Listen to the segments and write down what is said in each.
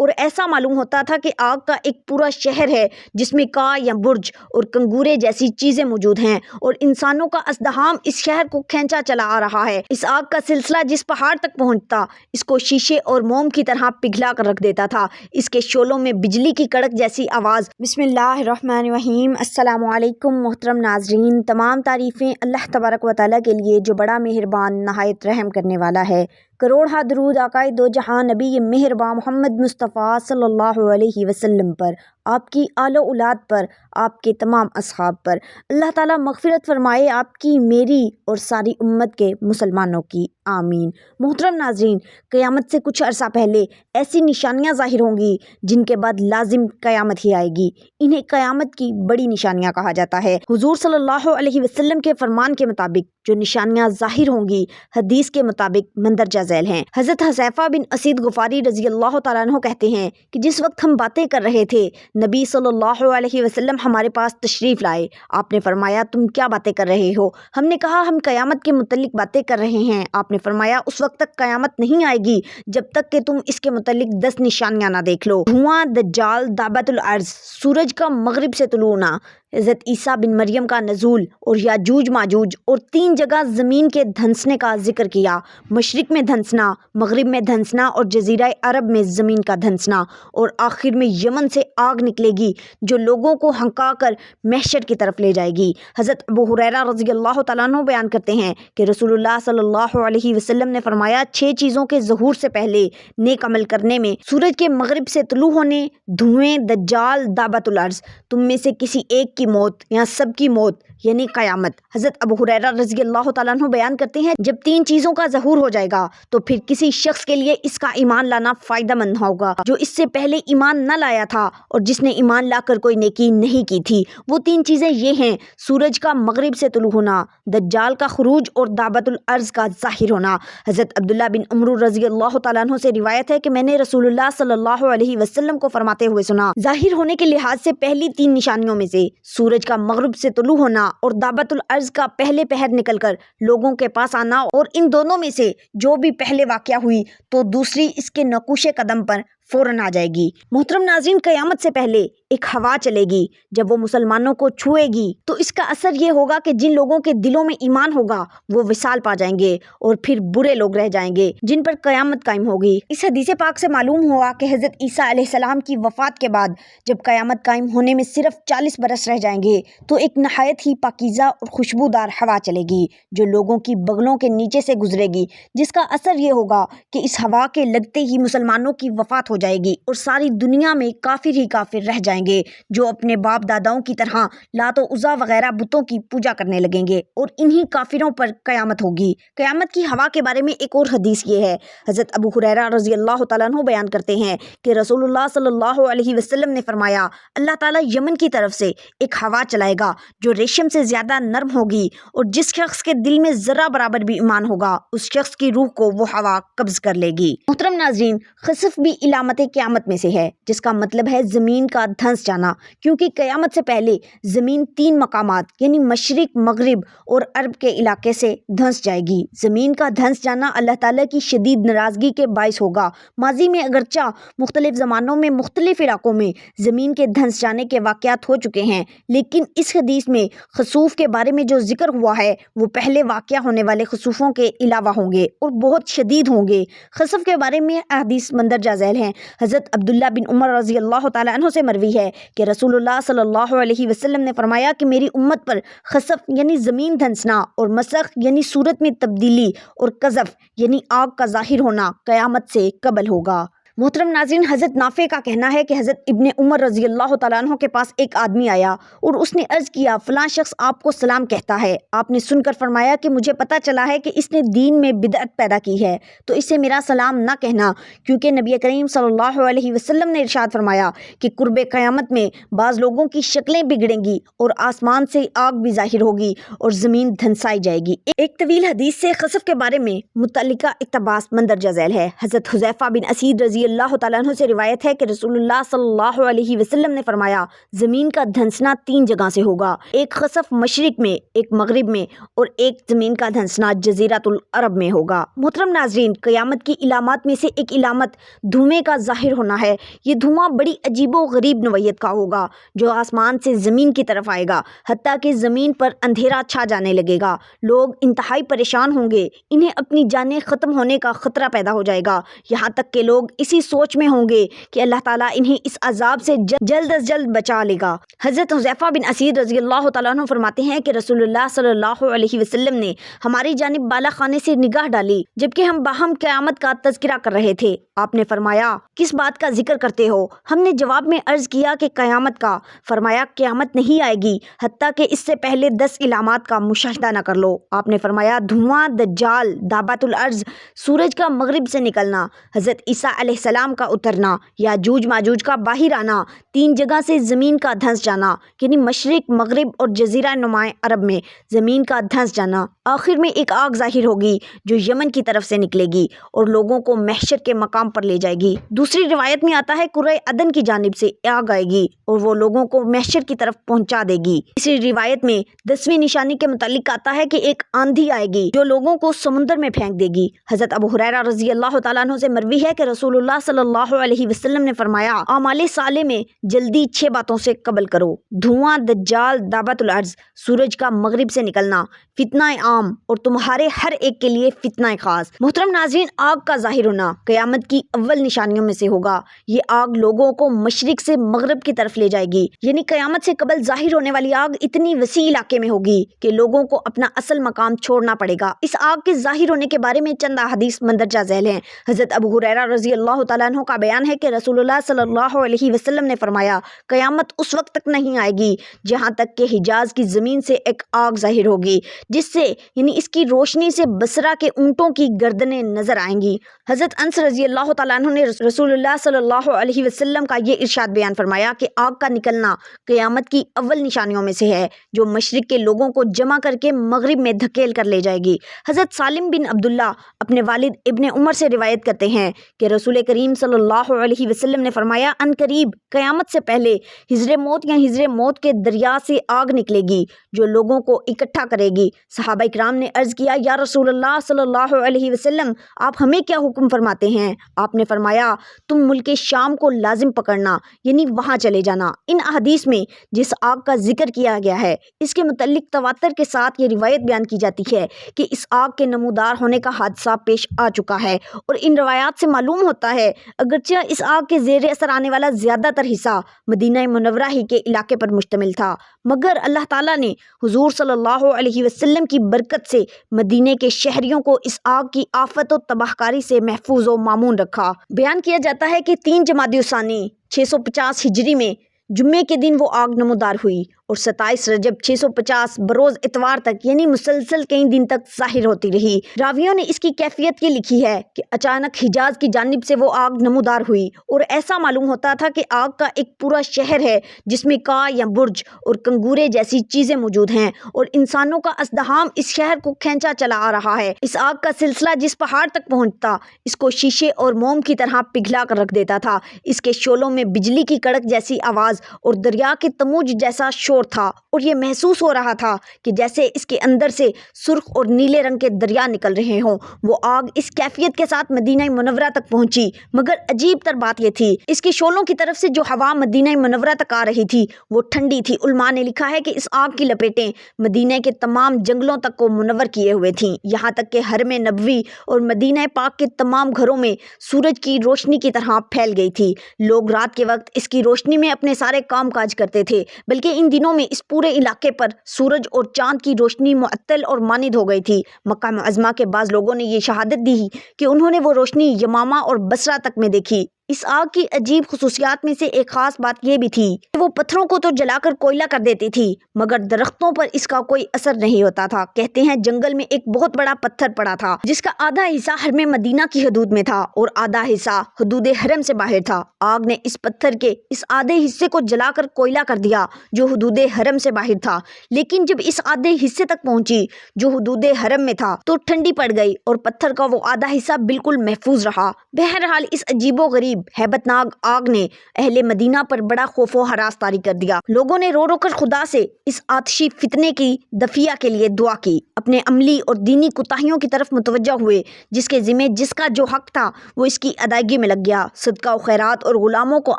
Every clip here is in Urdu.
اور ایسا معلوم ہوتا تھا کہ آگ کا ایک پورا شہر ہے جس میں کاں یا برج اور کنگورے جیسی چیزیں موجود ہیں اور انسانوں کا ازدحام اس شہر کو کھینچا چلا آ رہا ہے۔ اس آگ کا سلسلہ جس پہاڑ تک پہنچتا اس کو شیشے اور موم کی طرح پگھلا کر رکھ دیتا تھا۔ اس کے شعلوں میں بجلی کی کڑک جیسی آواز۔ بسم اللہ الرحمن الرحیم۔ السلام علیکم محترم ناظرین، تمام تعریفیں اللہ تبارک و تعالیٰ کے لیے جو بڑا مہربان نہایت رحم کرنے والا ہے۔ کروڑہ درود آقائے دو جہاں نبی مہرباں محمد مصطفیٰ صلی اللہ علیہ وسلم پر، آپ کی آل و اولاد پر، آپ کے تمام اصحاب پر۔ اللہ تعالیٰ مغفرت فرمائے آپ کی، میری اور ساری امت کے مسلمانوں کی، آمین۔ محترم ناظرین، قیامت سے کچھ عرصہ پہلے ایسی نشانیاں ظاہر ہوں گی جن کے بعد لازم قیامت ہی آئے گی۔ انہیں قیامت کی بڑی نشانیاں کہا جاتا ہے۔ حضور صلی اللہ علیہ وسلم کے فرمان کے مطابق جو نشانیاں ظاہر ہوں گی حدیث کے مطابق مندرجہ ذیل ہیں۔ حضرت حذیفہ بن اسید غفاری رضی اللہ تعالیٰ عنہ کہتے ہیں کہ جس وقت ہم باتیں کر رہے تھے نبی صلی اللہ علیہ وسلم ہمارے پاس تشریف لائے۔ آپ نے فرمایا تم کیا باتیں کر رہے ہو؟ ہم نے کہا ہم قیامت کے متعلق باتیں کر رہے ہیں۔ آپ نے فرمایا اس وقت تک قیامت نہیں آئے گی جب تک کہ تم اس کے متعلق 10 نشانیاں نہ دیکھ لو۔ دھواں، دجال، دابت الارض، سورج کا مغرب سے طلوع ہونا، حضرت عیسیٰ بن مریم کا نزول اور یاجوج ماجوج، اور 3 جگہ زمین کے دھنسنے کا ذکر کیا، مشرق میں دھنسنا، مغرب میں دھنسنا اور جزیرہ عرب میں زمین کا دھنسنا، اور آخر میں یمن سے آگ نکلے گی جو لوگوں کو ہنکا کر محشر کی طرف لے جائے گی۔ حضرت ابو ہریرہ رضی اللہ تعالیٰ عنہ بیان کرتے ہیں کہ رسول اللہ صلی اللہ علیہ وسلم نے فرمایا 6 چیزوں کے ظہور سے پہلے نیک عمل کرنے میں سورج کے مغرب سے طلوع ہونے، دھوئیں، دجال، دابت الارض، تم میں سے کسی ایک کی موت یا سب کی موت یعنی قیامت۔ حضرت ابو ہریرہ رضی اللہ تعالیٰ عنہ بیان کرتے ہیں جب 3 چیزوں کا ظہور ہو جائے گا تو پھر کسی شخص کے لیے اس کا ایمان لانا فائدہ مند ہوگا جو اس سے پہلے ایمان نہ لایا تھا اور جس نے ایمان لا کر کوئی نیکی نہیں کی تھی۔ وہ 3 چیزیں یہ ہیں: سورج کا مغرب سے طلوع ہونا، دجال کا خروج اور دابت الارض کا ظاہر ہونا۔ حضرت عبداللہ بن عمرو رضی اللہ تعالیٰ عنہ سے روایت ہے کہ میں نے رسول اللہ صلی اللہ علیہ وسلم کو فرماتے ہوئے سنا، ظاہر ہونے کے لحاظ سے پہلی 3 نشانیوں میں سے سورج کا مغرب سے طلوع ہونا اور دابت الارض کا پہلے پہر نکل کر لوگوں کے پاس آنا، اور ان دونوں میں سے جو بھی پہلے واقع ہوئی تو دوسری اس کے نقوش قدم پر فوراً آ جائے گی۔ محترم ناظرین، قیامت سے پہلے ایک ہوا چلے گی جب وہ مسلمانوں کو چھوئے گی تو اس کا اثر یہ ہوگا کہ جن لوگوں کے دلوں میں ایمان ہوگا وہ وصال پا جائیں گے اور پھر برے لوگ رہ جائیں گے جن پر قیامت قائم ہوگی۔ اس حدیث پاک سے معلوم ہوا کہ حضرت عیسیٰ علیہ السلام کی وفات کے بعد جب قیامت قائم ہونے میں صرف 40 برس رہ جائیں گے تو ایک نہایت ہی پاکیزہ اور خوشبودار ہوا چلے گی جو لوگوں کی بغلوں کے نیچے سے گزرے گی، جس کا اثر یہ ہوگا کہ اس ہوا کے لگتے ہی مسلمانوں کی وفات ہو جائے گی اور ساری دنیا میں کافر ہی کافر رہ جائیں گے جو اپنے باپ داداؤں کی طرح لات و عزا وغیرہ بتوں کی پوجا کرنے لگیں گے، اور انہی کافروں پر قیامت ہوگی۔ قیامت کی ہوا کے بارے میں ایک اور حدیث یہ ہے، حضرت ابو ہریرہ رضی اللہ تعالیٰ عنہ بیان کرتے ہیں کہ رسول اللہ صلی اللہ علیہ وسلم نے فرمایا اللہ تعالیٰ یمن کی طرف سے ایک ہوا چلائے گا جو ریشم سے زیادہ نرم ہوگی، اور جس شخص کے دل میں ذرہ برابر بھی ایمان ہوگا اس شخص کی روح کو وہ ہوا قبض کر لے گی۔ محترم ناظرین، خسف بھی علامت قیامت میں سے ہے جس کا مطلب ہے زمین کا دھنس جانا، کیونکہ قیامت سے پہلے زمین 3 مقامات یعنی مشرق، مغرب اور عرب کے علاقے سے دھنس جائے گی۔ زمین کا دھنس جانا اللہ تعالیٰ کی شدید ناراضگی کے باعث ہوگا۔ ماضی میں اگرچہ مختلف زمانوں میں مختلف علاقوں میں زمین کے دھنس جانے کے واقعات ہو چکے ہیں، لیکن اس حدیث میں خسوف کے بارے میں جو ذکر ہوا ہے وہ پہلے واقع ہونے والے خسوفوں کے علاوہ ہوں گے اور بہت شدید ہوں گے۔ خسف کے بارے میں احادیث مندرجہ ذیل ہیں۔ حضرت عبداللہ بن عمر رضی اللہ تعالیٰ عنہ سے مروی ہے کہ رسول اللہ صلی اللہ علیہ وسلم نے فرمایا کہ میری امت پر خسف یعنی زمین دھنسنا اور مسخ یعنی صورت میں تبدیلی اور قذف یعنی آگ کا ظاہر ہونا قیامت سے قبل ہوگا۔ محترم ناظرین، حضرت نافع کا کہنا ہے کہ حضرت ابن عمر رضی اللہ تعالیٰ عنہ کے پاس ایک آدمی آیا اور اس نے عرض کیا فلاں شخص آپ کو سلام کہتا ہے۔ آپ نے سن کر فرمایا کہ مجھے پتہ چلا ہے کہ اس نے دین میں بدعت پیدا کی ہے تو اسے میرا سلام نہ کہنا، کیونکہ نبی کریم صلی اللہ علیہ وسلم نے ارشاد فرمایا کہ قرب قیامت میں بعض لوگوں کی شکلیں بگڑیں گی اور آسمان سے آگ بھی ظاہر ہوگی اور زمین دھنسائی جائے گی۔ ایک طویل حدیث سے خسف کے بارے میں متعلقہ اقتباس مندرجہ ذیل ہے۔ حضرت حذیفہ بن اسید رضی رضی اللہ تعالیٰ عنہ سے روایت ہے کہ رسول اللہ صلی اللہ علیہ وسلم نے فرمایا زمین کا دھنسنا 3 جگہ سے ہوگا، ایک خسف مشرق میں، ایک مغرب میں اور ایک زمین کا دھنسنا جزیرۃ العرب میں ہوگا۔ محترم ناظرین، قیامت کی علامات میں سے ایک علامت دھوئیں کا ظاہر ہونا ہے۔ یہ دھواں بڑی عجیب و غریب نوعیت کا ہوگا جو آسمان سے زمین کی طرف آئے گا، حتیٰ کہ زمین پر اندھیرا چھا جانے لگے گا۔ لوگ انتہائی پریشان ہوں گے، انہیں اپنی جانیں ختم ہونے کا خطرہ پیدا ہو جائے گا، یہاں تک کہ لوگ اسی سوچ میں ہوں گے کہ اللہ تعالیٰ انہیں اس عذاب سے جلد از جلد بچا لے گا۔ حضرت حذیفہ بن اسید رضی اللہ تعالیٰ عنہ فرماتے ہیں کہ رسول اللہ صلی اللہ علیہ وسلم نے ہماری جانب بالا خانے سے نگاہ ڈالی جبکہ ہم باہم قیامت کا تذکرہ کر رہے تھے۔ آپ نے فرمایا کس بات کا ذکر کرتے ہو؟ ہم نے جواب میں عرض کیا کہ قیامت کا۔ فرمایا قیامت نہیں آئے گی حتیٰ کہ اس سے پہلے 10 علامات کا مشاہدہ نہ کر لو۔ آپ نے فرمایا دھواں، دجال، دابۃ الارض، سورج کا مغرب سے نکلنا، حضرت عیسیٰ علیہ السلام کا اترنا، یاجوج ماجوج کا باہر آنا، 3 جگہ سے زمین کا دھنس جانا یعنی مشرق، مغرب اور جزیرہ نماں عرب میں زمین کا دھنس جانا، آخر میں ایک آگ ظاہر ہوگی جو یمن کی طرف سے نکلے گی اور لوگوں کو محشر کے مقام پر لے جائے گی۔ دوسری روایت میں آتا ہے کرۂ عدن کی جانب سے آگ آئے گی اور وہ لوگوں کو محشر کی طرف پہنچا دے گی۔ اسی روایت میں 10ویں نشانی کے متعلق آتا ہے کہ ایک آندھی آئے گی جو لوگوں کو سمندر میں پھینک دے گی۔ حضرت ابو ہریرہ رضی اللہ تعالیٰ عنہ سے مروی ہے کہ رسول اللہ صلی اللہ علیہ وسلم نے فرمایا اعمال صالح میں جلدی 6 باتوں سے قبل کرو: دھواں، دجال، دابۃ الارض، سورج کا مغرب سے نکلنا، فتنہ عام اور تمہارے ہر ایک کے لیے فتنہ خاص۔ محترم ناظرین، آگ کا ظاہر ہونا قیامت کی اول نشانیوں میں سے ہوگا۔ یہ آگ لوگوں کو مشرق سے مغرب کی طرف لے جائے گی، یعنی قیامت سے قبل ظاہر ہونے والی آگ اتنی وسیع علاقے میں ہوگی کہ لوگوں کو اپنا اصل مقام چھوڑنا پڑے گا۔ اس آگ کے ظاہر ہونے کے بارے میں چند احادیث مندرجہ ذیل ہیں۔ حضرت ابو ہریرہ رضی اللہ تعالیٰ عنہ کا بیان ہے کہ رسول اللہ صلی اللہ علیہ وسلم نے فرمایا قیامت اس وقت تک نہیں آئے گی جہاں تک کہ حجاز کی زمین سے ایک آگ ظاہر ہوگی جس سے یعنی اس کی روشنی سے بصرہ کے اونٹوں کی گردنیں نظر آئیں گی۔ حضرت انس رضی اللہ تعالیٰ عنہ نے رسول اللہ صلی اللہ علیہ وسلم کا یہ ارشاد بیان فرمایا کہ آگ کا نکلنا قیامت کی اول نشانیوں میں سے ہے جو مشرق کے لوگوں کو جمع کر کے مغرب میں دھکیل کر لے جائے گی۔ حضرت سالم بن عبداللہ اپنے والد ابن عمر سے روایت کرتے ہیں کہ رسول کریم صلی اللہ علیہ وسلم نے فرمایا ان قریب قیامت سے پہلے ہجر موت یا ہجر موت کے دریا سے آگ نکلے گی جو لوگوں کو اکٹھا کرے گی۔ صحابہ کرام نے عرض کیا یا رسول اللہ صلی اللہ علیہ وسلم آپ ہمیں کیا حکم فرماتے ہیں؟ آپ نے فرمایا تم ملک شام کو لازم پکڑنا یعنی وہاں چلے جانا۔ ان احادیث میں جس آگ کا ذکر کیا گیا ہے اس کے متعلق تواتر کے ساتھ یہ روایت بیان کی جاتی ہے کہ اس آگ کے نمودار ہونے کا حادثہ پیش آ چکا ہے، اور ان روایات سے معلوم ہوتا ہے اگرچہ اس آگ کے زیر اثر آنے والا زیادہ تر حصہ مدینہ منورہ ہی کے علاقے پر مشتمل تھا، مگر اللہ تعالیٰ نے حضور صلی اللہ علیہ وسلم کی برکت سے مدینے کے شہریوں کو اس آگ کی آفت و تباہ کاری سے محفوظ و مامون رکھا۔ بیان کیا جاتا ہے کہ 3 جمادی الثانی 650 ہجری میں جمعے کے دن وہ آگ نمودار ہوئی اور 27 رجب 650 بروز اتوار تک یعنی مسلسل کئی دن تک ظاہر ہوتی رہی۔ راویوں نے اس کی کیفیت یہ لکھی ہے کہ اچانک حجاز کی جانب سے وہ آگ نمودار ہوئی اور ایسا معلوم ہوتا تھا کہ آگ کا ایک پورا شہر ہے جس میں کاں یا برج اور کنگورے جیسی چیزیں موجود ہیں اور انسانوں کا ازدحام اس شہر کو کھینچا چلا آ رہا ہے۔ اس آگ کا سلسلہ جس پہاڑ تک پہنچتا اس کو شیشے اور موم کی طرح پگھلا کر رکھ دیتا تھا۔ اس کے شعلوں میں بجلی کی کڑک جیسی آواز اور دریا کے تموج جیسا شور تھا اور یہ محسوس ہو رہا تھا کہ جیسے اس کے اندر سے سرخ اور نیلے رنگ کے دریا نکل رہے ہوں۔ وہ آگ اس کیفیت کے ساتھ مدینہ منورہ تک پہنچی، مگر عجیب تر بات یہ تھی اس کے شعلوں کی طرف سے جو ہوا مدینہ منورہ تک آ رہی تھی وہ ٹھنڈی تھی۔ علماء نے لکھا ہے کہ اس آگ کی لپیٹیں مدینہ کے تمام جنگلوں تک کو منور کیے ہوئے تھیں، یہاں تک کہ حرم نبوی اور مدینہ پاک کے تمام گھروں میں سورج کی روشنی کی طرح پھیل گئی تھی۔ لوگ رات کے وقت اس کی روشنی میں اپنے سارے کام کاج کرتے تھے، بلکہ ان دنوں میں اس پورے علاقے پر سورج اور چاند کی روشنی معطل اور ماند ہو گئی تھی۔ مکہ معظمہ کے بعض لوگوں نے یہ شہادت دی کہ انہوں نے وہ روشنی یمامہ اور بصرہ تک میں دیکھی۔ اس آگ کی عجیب خصوصیات میں سے ایک خاص بات یہ بھی تھی کہ وہ پتھروں کو تو جلا کر کوئلہ کر دیتی تھی مگر درختوں پر اس کا کوئی اثر نہیں ہوتا تھا۔ کہتے ہیں جنگل میں ایک بہت بڑا پتھر پڑا تھا جس کا آدھا حصہ حرم مدینہ کی حدود میں تھا اور آدھا حصہ حدود حرم سے باہر تھا۔ آگ نے اس پتھر کے اس آدھے حصے کو جلا کر کوئلہ کر دیا جو حدود حرم سے باہر تھا، لیکن جب اس آدھے حصے تک پہنچی جو حدود حرم میں تھا تو ٹھنڈی پڑ گئی اور پتھر کا وہ آدھا حصہ بالکل محفوظ رہا۔ بہرحال اس عجیب و غریب ہیبت ناک آگ نے اہل مدینہ پر بڑا خوف و ہراس طاری کر دیا۔ لوگوں نے رو رو کر خدا سے اس آتشی فتنے کی دفیہ کے لیے دعا کی، اپنے عملی اور دینی کوتاہیوں کی طرف متوجہ ہوئے، جس کے ذمہ جس کا جو حق تھا وہ اس کی ادائیگی میں لگ گیا، صدقہ و خیرات اور غلاموں کو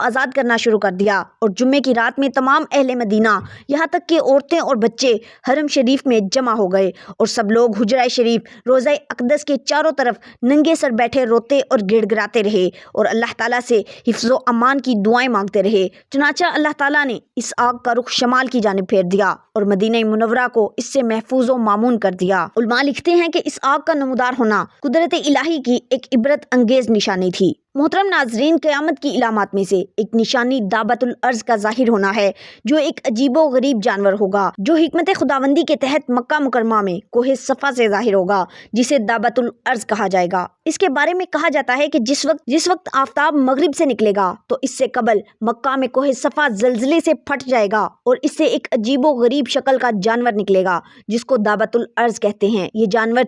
آزاد کرنا شروع کر دیا، اور جمعے کی رات میں تمام اہل مدینہ یہاں تک کہ عورتیں اور بچے حرم شریف میں جمع ہو گئے، اور سب لوگ حجرہ شریف روضہ اقدس کے چاروں طرف ننگے سر بیٹھے روتے اور گڑ گڑاتے رہے اور اللہ تعالیٰ سے حفظ و امان کی دعائیں مانگتے رہے۔ چنانچہ اللہ تعالیٰ نے اس آگ کا رخ شمال کی جانب پھیر دیا اور مدینہ منورہ کو اس سے محفوظ و مامون کر دیا۔ علماء لکھتے ہیں کہ اس آگ کا نمودار ہونا قدرت الہی کی ایک عبرت انگیز نشانی تھی۔ محترم ناظرین، قیامت کی علامات میں سے ایک نشانی دابۃ الارض کا ظاہر ہونا ہے، جو ایک عجیب و غریب جانور ہوگا جو حکمت خداوندی کے تحت مکہ مکرمہ میں کوہ صفا سے ظاہر ہوگا، جسے دابۃ الارض کہا جائے گا۔ اس کے بارے میں کہا جاتا ہے کہ جس وقت آفتاب مغرب سے نکلے گا تو اس سے قبل مکہ میں کوہ صفا زلزلے سے پھٹ جائے گا اور اس سے ایک عجیب و غریب شکل کا جانور نکلے گا جس کو دابۃ الارض کہتے ہیں۔ یہ جانور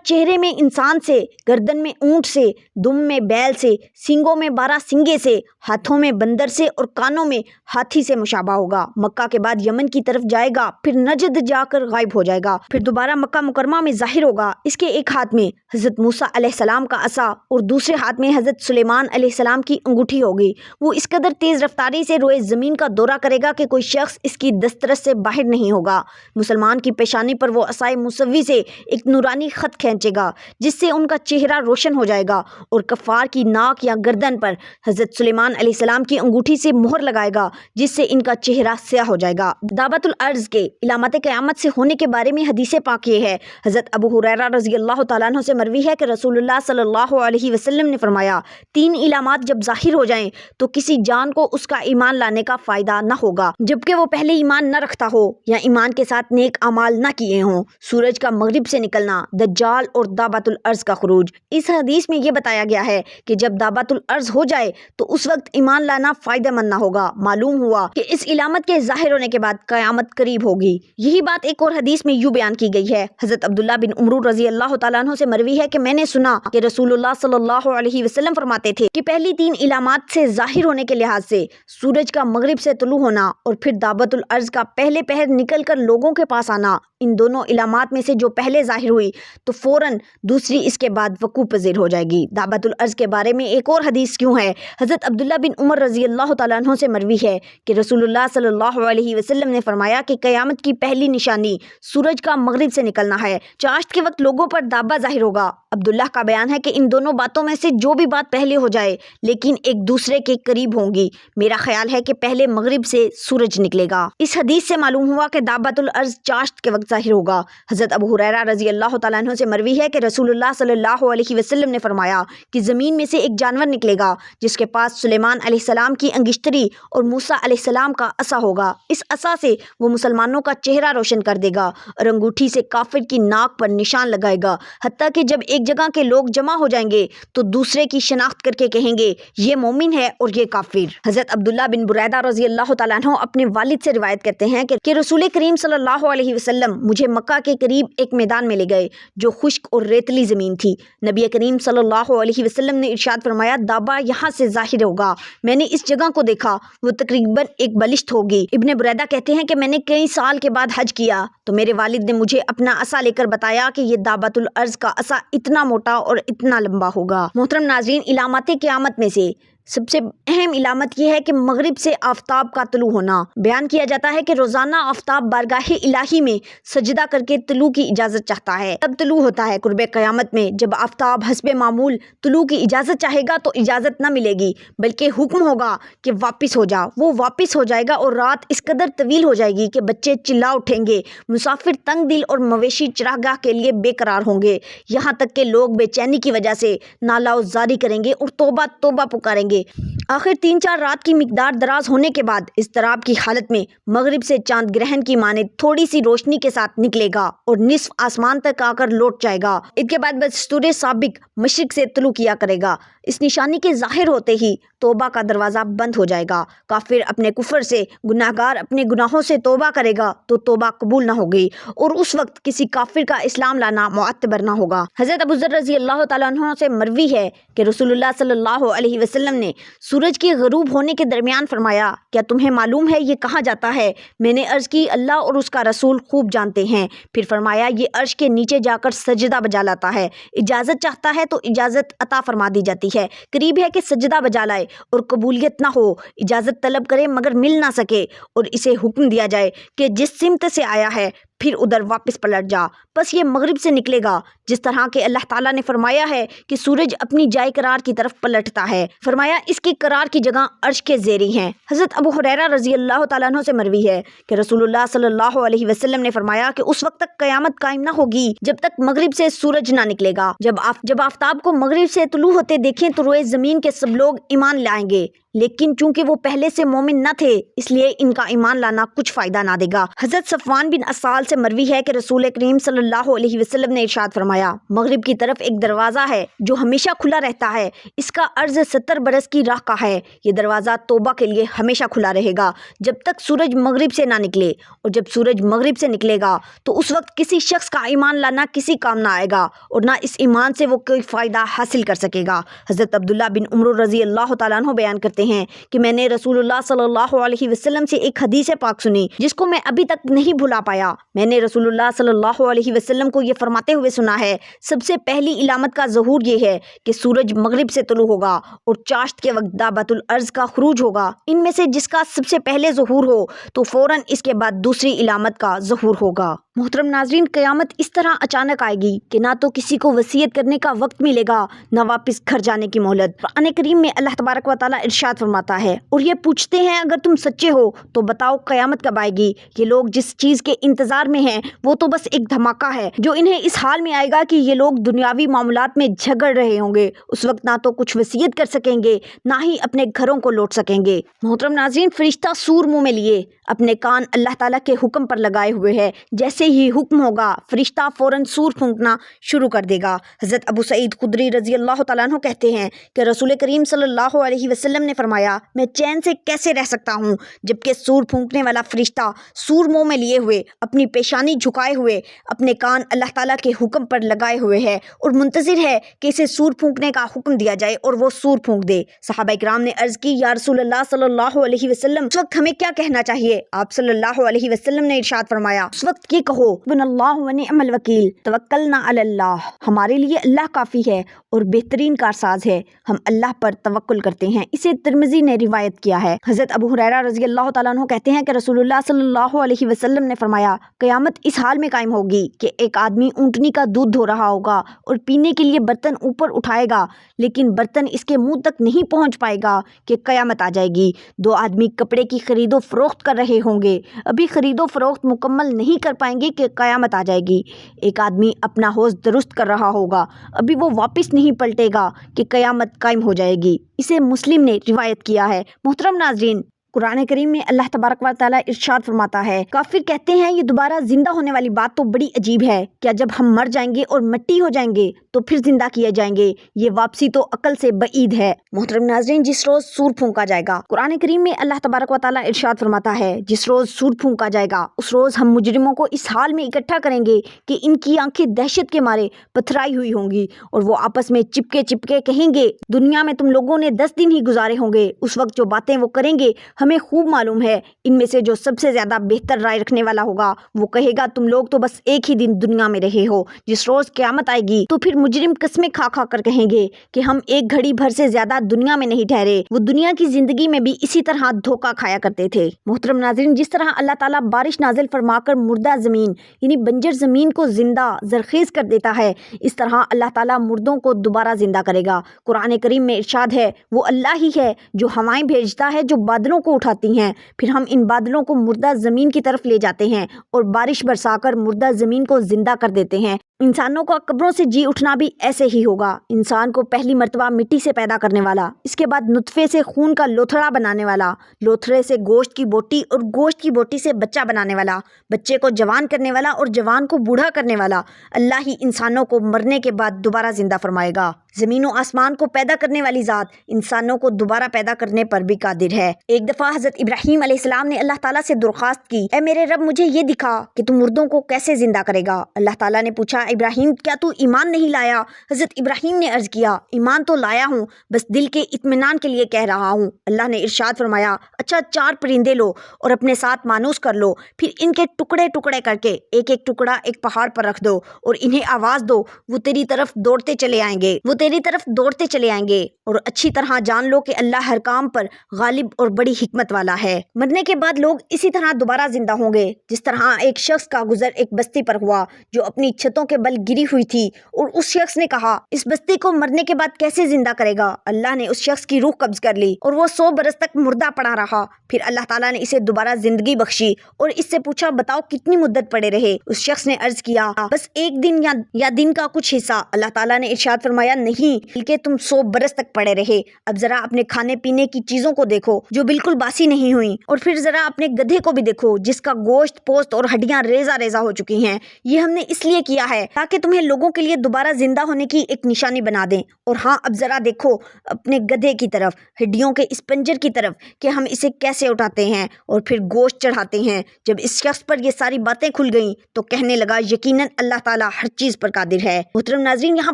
چہرے میں انسان سے، گردن میں اونٹ سے، دم میں بیل سے، سینگوں میں 12 سنگے سے، ہاتھوں میں بندر سے اور کانوں میں ہاتھی سے مشابہ ہوگا۔ مکہ کے بعد یمن کی طرف جائے گا، پھر نجد جا کر غائب ہو جائے گا، پھر دوبارہ مکہ مکرمہ میں ظاہر ہوگا۔ اس کے ایک ہاتھ میں حضرت موسیٰ علیہ السلام کا عصا اور دوسرے ہاتھ میں حضرت سلیمان علیہ السلام کی انگوٹھی ہوگی۔ وہ اس قدر تیز رفتاری سے روئے زمین کا دورہ کرے گا کہ کوئی شخص اس کی دسترس سے باہر نہیں ہوگا۔ مسلمان کی پیشانی پر وہ عصائے مصوی سے ایک نورانی خط کھینچے گا جس سے ان کا چہرہ روشن ہو جائے گا، اور کفار کی ناک یا گردن پر حضرت سلیمان علیہ السلام کی انگوٹھی سے مہر لگائے گا جس سے ان کا چہرہ سیاہ ہو جائے گا۔ دابۃ الارض کے علامات قیامت سے ہونے کے بارے میں حدیث پاک یہ ہے، حضرت ابو ہریرہ رضی اللہ تعالیٰ عنہ سے مروی ہے کہ رسول اللہ صلی اللہ علیہ وسلم نے فرمایا، 3 علامات جب ظاہر ہو جائیں تو کسی جان کو اس کا ایمان لانے کا فائدہ نہ ہوگا جبکہ وہ پہلے ایمان نہ رکھتا ہو یا ایمان کے ساتھ نیک اعمال نہ کیے ہوں۔ سورج کا مغرب سے نکلنا، دجال اور دابۃ الارض کا خروج۔ اس حدیث میں یہ بتایا گیا ہے کہ جب دابۃ الارض ہو جائے تو اس وقت ایمان لانا فائدہ مند نہ ہوگا۔ معلوم ہوا کہ اس علامت کے ظاہر ہونے کے بعد قیامت قریب ہوگی۔ یہی بات ایک اور حدیث میں یوں بیان کی گئی ہے، حضرت عبداللہ بن عمرو رضی اللہ تعالیٰ عنہ سے مروی ہے کہ میں نے سنا کہ رسول اللہ صلی اللہ علیہ وسلم فرماتے تھے کہ پہلی 3 علامات سے ظاہر ہونے کے لحاظ سے سورج کا مغرب سے طلوع ہونا اور پھر دابۃ الارض کا پہلے پہر نکل کر لوگوں کے پاس آنا، ان دونوں علامات میں سے جو پہلے ظاہر ہوئی تو فوراً دوسری اس کے بعد وقوع پذیر ہو جائے گی۔ دابۃ الارض کے بارے میں ایک اور حدیث کیوں ہے، حضرت عبداللہ بن عمر رضی اللہ تعالیٰ عنہ سے مروی ہے کہ رسول اللہ صلی اللہ علیہ وسلم نے فرمایا کہ قیامت کی پہلی نشانی سورج کا مغرب سے نکلنا ہے۔ چاشت کے وقت لوگوں پر دابہ ظاہر ہوگا۔ عبداللہ کا بیان ہے کہ ان دونوں باتوں میں سے جو بھی بات پہلے ہو جائے لیکن ایک دوسرے کے قریب ہوں گی، میرا خیال ہے کہ پہلے مغرب سے سورج نکلے گا۔ اس حدیث سے معلوم ہوا کہ دابۃ الارض چاشت کے وقت ظاہر ہوگا۔ حضرت ابو ہریرہ رضی اللہ تعالیٰ عنہ سے مروی ہے کہ رسول اللہ صلی اللہ علیہ وسلم نے فرمایا کہ زمین میں سے ایک جانور نکلے گا جس کے پاس سلیمان علیہ السلام کی انگشتری اور موسیٰ علیہ السلام کا عصا ہوگا۔ اس عصا سے وہ مسلمانوں کا چہرہ روشن کر دے گا اور انگوٹھی سے کافر کی ناک پر نشان لگائے گا، حتیٰ کہ جب ایک جگہ کے لوگ جمع ہو جائیں گے تو دوسرے کی شناخت کر کے کہیں گے یہ مومن ہے اور یہ کافر۔ حضرت عبداللہ بن بریدہ رضی اللہ تعالیٰ عنہ اپنے والد سے روایت کرتے ہیں کہ رسول کریم صلی اللہ علیہ وسلم مجھے مکہ کے قریب ایک میدان میں لے گئے جو خشک اور ریتلی زمین تھی۔ نبی کریم صلی اللہ علیہ وسلم نے ارشاد فرمایا، دابہ یہاں سے ظاہر ہوگا۔ میں نے اس جگہ کو دیکھا، وہ تقریباً ایک بلشت ہوگی۔ ابن بریدہ کہتے ہیں کہ میں نے کئی سال کے بعد حج کیا تو میرے والد نے مجھے اپنا عصا لے کر بتایا کہ یہ دابۃ الارض کا عصا اتنا موٹا اور اتنا لمبا ہوگا۔ محترم ناظرین، علامات قیامت میں سے سب سے اہم علامت یہ ہے کہ مغرب سے آفتاب کا طلوع ہونا۔ بیان کیا جاتا ہے کہ روزانہ آفتاب بارگاہ الہی میں سجدہ کر کے طلوع کی اجازت چاہتا ہے، تب طلوع ہوتا ہے۔ قرب قیامت میں جب آفتاب حسب معمول طلوع کی اجازت چاہے گا تو اجازت نہ ملے گی، بلکہ حکم ہوگا کہ واپس ہو جا۔ وہ واپس ہو جائے گا اور رات اس قدر طویل ہو جائے گی کہ بچے چلا اٹھیں گے، مسافر تنگ دل اور مویشی چراگاہ کے لیے بے قرار ہوں گے، یہاں تک کہ لوگ بے چینی کی وجہ سے نالہ و زاری کریں گے اور توبہ توبہ پکاریں گے۔ آخر 3-4 رات کی مقدار دراز ہونے کے بعد اضطراب کی حالت میں مغرب سے چاند گرہن کی مانند تھوڑی سی روشنی کے ساتھ نکلے گا اور نصف آسمان تک آ کر لوٹ جائے گا۔ اس کے بعد بدستور سابق مشرق سے طلوع کیا کرے گا۔ اس نشانی کے ظاہر ہوتے ہی توبہ کا دروازہ بند ہو جائے گا۔ کافر اپنے کفر سے، گناہگار اپنے گناہوں سے توبہ کرے گا تو توبہ قبول نہ ہوگی اور اس وقت کسی کافر کا اسلام لانا معتبر نہ ہوگا۔ حضرت ابو ذر رضی اللہ تعالیٰ عنہ سے مروی ہے کہ رسول اللہ صلی اللہ علیہ وسلم نے سورج کے غروب ہونے کے درمیان فرمایا، کیا تمہیں معلوم ہے یہ کہاں جاتا ہے؟ میں نے عرض کی، اللہ اور اس کا رسول خوب جانتے ہیں۔ پھر فرمایا، یہ عرش کے نیچے جا کر سجدہ بجا لاتا ہے، اجازت چاہتا ہے تو اجازت عطا فرما دی جاتی ہے، قریب ہے کہ سجدہ بجا لائے اور قبولیت نہ ہو، اجازت طلب کرے مگر مل نہ سکے اور اسے حکم دیا جائے کہ جس سمت سے آیا ہے پھر ادھر واپس پلٹ جا، بس یہ مغرب سے نکلے گا، جس طرح کہ اللہ تعالیٰ نے فرمایا ہے کہ سورج اپنی جائے قرار کی طرف پلٹتا ہے۔ فرمایا، اس کی قرار کی جگہ عرش کے زیری ہیں۔ حضرت ابو ہریرہ رضی اللہ تعالیٰ عنہ سے مروی ہے کہ رسول اللہ صلی اللہ علیہ وسلم نے فرمایا کہ اس وقت تک قیامت قائم نہ ہوگی جب تک مغرب سے سورج نہ نکلے گا۔ جب آفتاب کو مغرب سے طلوع ہوتے دیکھیں تو روئے زمین کے سب لوگ ایمان لائیں گے، لیکن چونکہ وہ پہلے سے مومن نہ تھے اس لیے ان کا ایمان لانا کچھ فائدہ نہ دے گا۔ حضرت صفوان بن اسال سے مروی ہے کہ رسول کریم صلی اللہ علیہ وسلم نے ارشاد فرمایا، مغرب کی طرف ایک دروازہ ہے جو ہمیشہ کھلا رہتا ہے، اس کا عرض 70 برس کی راہ کا ہے، یہ دروازہ توبہ کے لیے ہمیشہ کھلا رہے گا جب تک سورج مغرب سے نہ نکلے، اور جب سورج مغرب سے نکلے گا تو اس وقت کسی شخص کا ایمان لانا کسی کام نہ آئے گا اور نہ اس ایمان سے وہ کوئی فائدہ حاصل کر سکے گا۔ حضرت عبداللہ بن عمر رضی اللہ تعالیٰ عنہ بیان کرتے ہیں کہ میں نے رسول اللہ صلی اللہ علیہ وسلم سے ایک حدیث پاک سنی جس کو میں ابھی تک نہیں بھلا پایا۔ میں نے رسول اللہ صلی اللہ علیہ وسلم کو یہ فرماتے ہوئے سنا ہے، سب سے پہلی علامت کا ظہور یہ ہے کہ سورج مغرب سے طلوع ہوگا اور چاشت کے وقت دابۃ الارض کا خروج ہوگا، ان میں سے جس کا سب سے پہلے ظہور ہو تو فوراً اس کے بعد دوسری علامت کا ظہور ہوگا۔ محترم ناظرین، قیامت اس طرح اچانک آئے گی کہ نہ تو کسی کو وصیت کرنے کا وقت ملے گا نہ واپس گھر جانے کی مہلت۔ قرآن کریم میں اللہ تبارک و تعالیٰ ارشاد فرماتا ہے، اور یہ پوچھتے ہیں اگر تم سچے ہو تو بتاؤ قیامت کب آئے گی؟ یہ لوگ جس چیز کے انتظار میں ہیں وہ تو بس ایک دھماکہ ہے جو انہیں اس حال میں آئے گا کہ یہ لوگ دنیاوی معاملات میں جھگڑ رہے ہوں گے، اس وقت نہ تو کچھ وصیت کر سکیں گے نہ ہی اپنے گھروں کو لوٹ سکیں گے۔ محترم ناظرین، فرشتہ سور منہ میں لیے اپنے کان اللہ تعالیٰ کے حکم پر لگائے ہوئے ہے، جیسے ہی حکم ہوگا فرشتہ فوراً سور پھونکنا شروع کر دے گا۔ حضرت ابو سعید خدری رضی اللہ تعالیٰ عنہ کہتے ہیں کہ رسول کریم صلی اللہ علیہ وسلم نے فرمایا، میں چین سے کیسے رہ سکتا ہوں جبکہ سور پھونکنے والا فرشتہ سور منہ میں لیے ہوئے، اپنی پیشانی جھکائے ہوئے، اپنے کان اللہ تعالیٰ کے حکم پر لگائے ہوئے ہے اور منتظر ہے کہ اسے سور پھونکنے کا حکم دیا جائے اور وہ سور پھونک دے۔ صحابہ کرام نے عرض کی، یا رسول اللہ صلی اللہ علیہ وسلم، اس وقت ہمیں کیا کہنا چاہیے؟ آپ صلی اللہ علیہ وسلم نے ارشاد فرمایا، اس وقت یہ کہو، حسبنا اللہ و نعم الوکیل، توکلنا علی اللہ، ہمارے لیے اللہ کافی ہے اور بہترین کارساز ہے، ہم اللہ پر توکل کرتے ہیں۔ اسے ترمذی نے روایت کیا ہے۔ حضرت ابو ہریرہ رضی اللہ تعالیٰ عنہ کہتے ہیں کہ رسول اللہ صلی اللہ علیہ وسلم نے فرمایا، قیامت اس حال میں قائم ہوگی کہ ایک آدمی اونٹنی کا دودھ دھو رہا ہوگا اور پینے کے لیے برتن اوپر اٹھائے گا لیکن برتن اس کے منہ تک نہیں پہنچ پائے گا کہ قیامت آ جائے گی۔ دو آدمی کپڑے کی خرید و فروخت کر رہے ہوں گے، ابھی خرید و فروخت مکمل نہیں کر پائیں گے کہ قیامت آ جائے گی۔ ایک آدمی اپنا حوض درست کر رہا ہوگا، ابھی وہ واپس نہیں پلٹے گا کہ قیامت قائم ہو جائے گی۔ اسے مسلم نے روایت کیا ہے۔ محترم ناظرین، قرآن کریم میں اللہ تبارک و تعالیٰ ارشاد فرماتا ہے، کافر کہتے ہیں یہ دوبارہ زندہ ہونے والی بات تو بڑی عجیب ہے، کیا جب ہم مر جائیں گے اور مٹی ہو جائیں گے تو پھر زندہ کیے جائیں گے؟ یہ واپسی تو عقل سے بعید ہے۔ محترم ناظرین، جس روز سور پھونکا جائے گا، قرآن کریم میں اللہ تبارک و تعالیٰ ارشاد فرماتا ہے، جس روز سور پھونکا جائے گا اس روز ہم مجرموں کو اس حال میں اکٹھا کریں گے کہ ان کی آنکھیں دہشت کے مارے پتھرائی ہوئی ہوں گی اور وہ آپس میں چپکے چپکے کہیں گے، دنیا میں تم لوگوں نے 10 دن ہی گزارے ہوں گے، اس وقت جو باتیں وہ کریں گے ہمیں خوب معلوم ہے ان میں سے جو سب سے زیادہ بہتر رائے رکھنے والا ہوگا وہ کہے گا تم لوگ تو بس ایک ہی دن دنیا میں رہے ہو، جس روز قیامت آئے گی تو پھر مجرم قسمیں کھا کھا کر کہیں گے کہ ہم ایک گھڑی بھر سے زیادہ دنیا میں نہیں ٹھہرے، وہ دنیا کی زندگی میں بھی اسی طرح دھوکہ کھایا کرتے تھے۔ محترم ناظرین، جس طرح اللہ تعالیٰ بارش نازل فرما کر مردہ زمین یعنی بنجر زمین کو زندہ زرخیز کر دیتا ہے، اس طرح اللہ تعالیٰ مردوں کو دوبارہ زندہ کرے گا۔ قرآن کریم میں ارشاد ہے وہ اللہ ہی ہے جو ہوائیں بھیجتا ہے جو بادلوں کو اٹھاتی ہیں، پھر ہم ان بادلوں کو مردہ زمین کی طرف لے جاتے ہیں اور بارش برسا کر مردہ زمین کو زندہ کر دیتے ہیں۔ انسانوں کا قبروں سے جی اٹھنا بھی ایسے ہی ہوگا۔ انسان کو پہلی مرتبہ مٹی سے پیدا کرنے والا، اس کے بعد نطفے سے خون کا لوتھڑا بنانے والا، لوتھڑے سے گوشت کی بوٹی اور گوشت کی بوٹی سے بچہ بنانے والا، بچے کو جوان کرنے والا اور جوان کو بوڑھا کرنے والا اللہ ہی انسانوں کو مرنے کے بعد دوبارہ زندہ فرمائے گا۔ زمین و آسمان کو پیدا کرنے والی ذات انسانوں کو دوبارہ پیدا کرنے پر بھی قادر ہے۔ ایک دفعہ حضرت ابراہیم علیہ السلام نے اللہ تعالیٰ سے درخواست کی، اے میرے رب مجھے یہ دکھا کہ تو مردوں کو کیسے زندہ کرے گا۔ اللہ تعالیٰ نے پوچھا ابراہیم کیا تو ایمان نہیں لایا؟ حضرت ابراہیم نے عرض کیا ایمان تو لایا ہوں، بس دل کے اطمینان کے لیے کہہ رہا ہوں۔ اللہ نے ارشاد فرمایا اچھا 4 پرندے لو اور اپنے ساتھ مانوس کر لو، پھر ان کے ٹکڑے ٹکڑے کر کے ایک ایک ٹکڑا ایک پہاڑ پر رکھ دو اور انہیں آواز دو، وہ تیری طرف دوڑتے چلے آئیں گے اور اچھی طرح جان لو کہ اللہ ہر کام پر غالب اور بڑی حکمت والا ہے۔ مرنے کے بعد لوگ اسی طرح دوبارہ زندہ ہوں گے جس طرح ایک شخص کا گزر ایک بستی پر ہوا جو اپنی چھتوں کے بل گری ہوئی تھی، اور اس شخص نے کہا اس بستی کو مرنے کے بعد کیسے زندہ کرے گا؟ اللہ نے اس شخص کی روح قبض کر لی اور وہ 100 برس تک مردہ پڑا رہا۔ پھر اللہ تعالیٰ نے اسے دوبارہ زندگی بخشی اور اس سے پوچھا بتاؤ کتنی مدت پڑے رہے؟ اس شخص نے عرض کیا بس ایک دن یا دن کا کچھ حصہ۔ اللہ تعالیٰ نے ارشاد فرمایا نہیں بلکہ تم 100 برس تک پڑے رہے۔ اب ذرا اپنے کھانے پینے کی چیزوں کو دیکھو جو بالکل باسی نہیں ہوئی، اور پھر ذرا اپنے گدھے کو بھی دیکھو جس کا گوشت پوست اور ہڈیاں ریزہ ریزہ ہو چکی ہیں۔ یہ ہم نے اس لیے کیا ہے تاکہ تمہیں لوگوں کے لیے دوبارہ زندہ ہونے کی ایک نشانی بنا دیں۔ اور ہاں اب ذرا دیکھو اپنے گدھے کی طرف، ہڈیوں کے اس پنجر کی طرف کہ ہم اسے کیسے اٹھاتے ہیں اور پھر گوشت چڑھاتے ہیں۔ جب اس شخص پر یہ ساری باتیں کھل گئیں تو کہنے لگا یقیناً اللہ تعالیٰ ہر چیز پر قادر ہے۔ محترم ناظرین، یہاں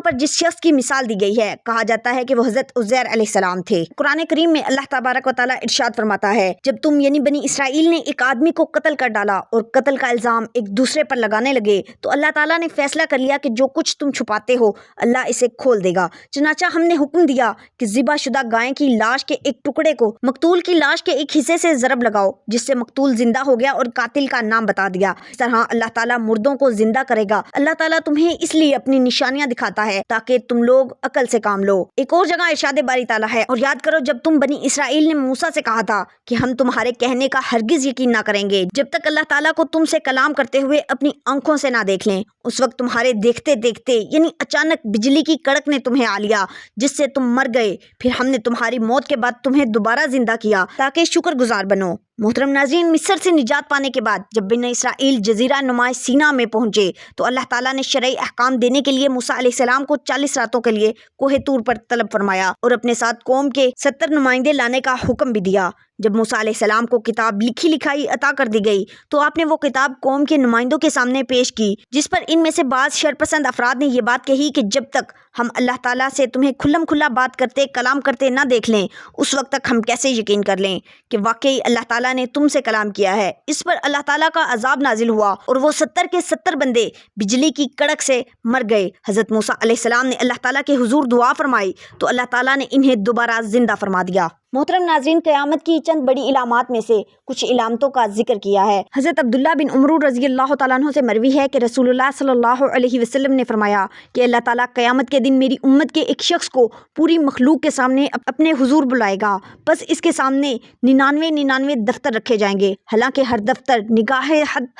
پر جس شخص کی مثال دی گئی ہے کہا جاتا ہے کہ وہ حضرت عزیر علیہ السلام تھے۔ قرآن کریم میں اللہ تبارک و تعالیٰ ارشاد فرماتا ہے جب تم یعنی بنی اسرائیل نے ایک آدمی کو قتل کر ڈالا اور قتل کا الزام ایک دوسرے پر لگانے لگے تو اللہ تعالیٰ نے فیصلہ کر لیا کہ جو کچھ تم چھپاتے ہو اللہ اسے کھول دے گا۔ چنانچہ ہم نے حکم دیا کہ ذبح شدہ گائے کی لاش کے ایک ٹکڑے کو مقتول کی لاش کے ایک حصے سے ضرب لگاؤ، جس سے مقتول زندہ ہو گیا اور قاتل کا نام بتا دیا۔ اس طرح اللہ تعالیٰ مردوں کو زندہ کرے گا۔ اللہ تعالیٰ تمہیں اس لیے اپنی نشانیاں دکھاتا ہے تاکہ تم لوگ عقل سے کام لو۔ ایک اور جگہ ارشاد باری تعالیٰ ہے اور یاد کرو جب تم بنی اسرائیل نے موسیٰ سے کہا تھا کہ ہم تمہارے کہنے کا ہرگز یقین نہ کریں گے جب تک اللہ تعالیٰ کو تم سے کلام کرتے ہوئے اپنی آنکھوں سے نہ دیکھ لیں۔ اس وقت تمہارے دیکھتے دیکھتے یعنی اچانک بجلی کی کڑک نے تمہیں آ لیا جس سے تم مر گئے، پھر ہم نے تمہاری موت کے بعد تمہیں دوبارہ زندہ کیا تاکہ شکر گزار بنو۔ محترم ناظرین، مصر سے نجات پانے کے بعد جب بنی اسرائیل جزیرہ نما سینا میں پہنچے تو اللہ تعالیٰ نے شرعی احکام دینے کے لیے موسیٰ علیہ السلام کو 40 راتوں کے لیے کوہ طور پر طلب فرمایا اور اپنے ساتھ قوم کے 70 نمائندے لانے کا حکم بھی دیا۔ جب موسیٰ علیہ السلام کو کتاب لکھی لکھائی عطا کر دی گئی تو آپ نے وہ کتاب قوم کے نمائندوں کے سامنے پیش کی، جس پر ان میں سے بعض شرپسند افراد نے یہ بات کہی کہ جب تک ہم اللہ تعالیٰ سے تمہیں کھلم کھلا بات کرتے کلام کرتے نہ دیکھ لیں اس وقت تک ہم کیسے یقین کر لیں کہ واقعی اللہ تعالیٰ نے تم سے کلام کیا ہے۔ اس پر اللہ تعالیٰ کا عذاب نازل ہوا اور وہ 70 کے 70 بندے بجلی کی کڑک سے مر گئے۔ حضرت موسیٰ علیہ السلام نے اللہ تعالیٰ کے حضور دعا فرمائی تو اللہ تعالیٰ نے انہیں دوبارہ زندہ فرما دیا۔ محترم ناظرین، قیامت کی چند بڑی علامات میں سے کچھ علامتوں کا ذکر کیا ہے۔ حضرت عبداللہ بن عمر رضی اللہ تعالیٰ عنہ سے مروی ہے کہ رسول اللہ صلی اللہ علیہ وسلم نے فرمایا کہ اللہ تعالیٰ قیامت کے دن میری امت کے ایک شخص کو پوری مخلوق کے سامنے اپنے حضور بلائے گا، بس اس کے سامنے 99 دفتر رکھے جائیں گے، حالانکہ ہر دفتر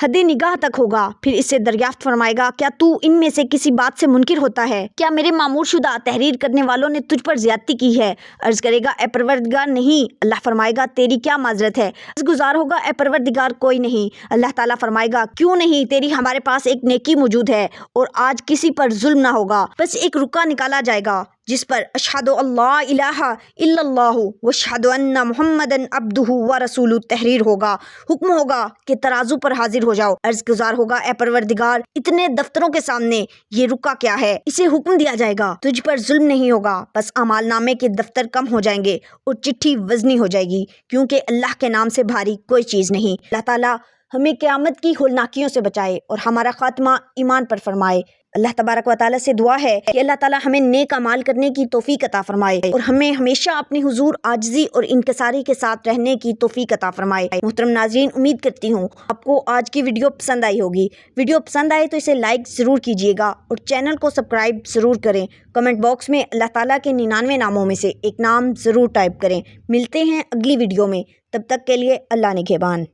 حد نگاہ تک ہوگا۔ پھر اس سے دریافت فرمائے گا کیا تو ان میں سے کسی بات سے منکر ہوتا ہے؟ کیا میرے مامور شدہ تحریر کرنے والوں نے تجھ پر زیادتی کی ہے؟ عرض کرے گا اے پروردگار نہیں۔ اللہ فرمائے گا تیری کیا معذرت ہے؟ گزار ہوگا اے پروردگار کوئی نہیں۔ اللہ تعالیٰ فرمائے گا کیوں نہیں، تیری ہمارے پاس ایک نیکی موجود ہے اور آج کسی پر ظلم نہ ہوگا۔ بس ایک رکا نکالا جائے گا جس پر اشہد اللہ الہ الا اللہ واشہد ان محمدن عبدہ ورسولہ تحریر ہوگا۔ حکم ہوگا کہ ترازو پر حاضر ہو جاؤ۔ عرض گزار ہوگا اے پروردگار، اتنے دفتروں کے سامنے یہ رکا کیا ہے؟ اسے حکم دیا جائے گا تجھ پر ظلم نہیں ہوگا، بس اعمال نامے کے دفتر کم ہو جائیں گے اور چٹھی وزنی ہو جائے گی، کیونکہ اللہ کے نام سے بھاری کوئی چیز نہیں۔ اللہ تعالیٰ ہمیں قیامت کی ہولناکیوں سے بچائے اور ہمارا خاتمہ ایمان پر فرمائے۔ اللہ تبارک و تعالیٰ سے دعا ہے کہ اللہ تعالیٰ ہمیں نیک اعمال کرنے کی توفیق عطا فرمائے اور ہمیں ہمیشہ اپنی حضور عاجزی اور انکساری کے ساتھ رہنے کی توفیق عطا فرمائے۔ محترم ناظرین، امید کرتی ہوں آپ کو آج کی ویڈیو پسند آئی ہوگی۔ ویڈیو پسند آئے تو اسے لائک ضرور کیجیے گا اور چینل کو سبسکرائب ضرور کریں۔ کمنٹ باکس میں اللہ تعالیٰ کے 99 ناموں میں سے ایک نام ضرور ٹائپ کریں۔ ملتے ہیں اگلی ویڈیو میں، تب تک کے لیے اللہ نگہبان۔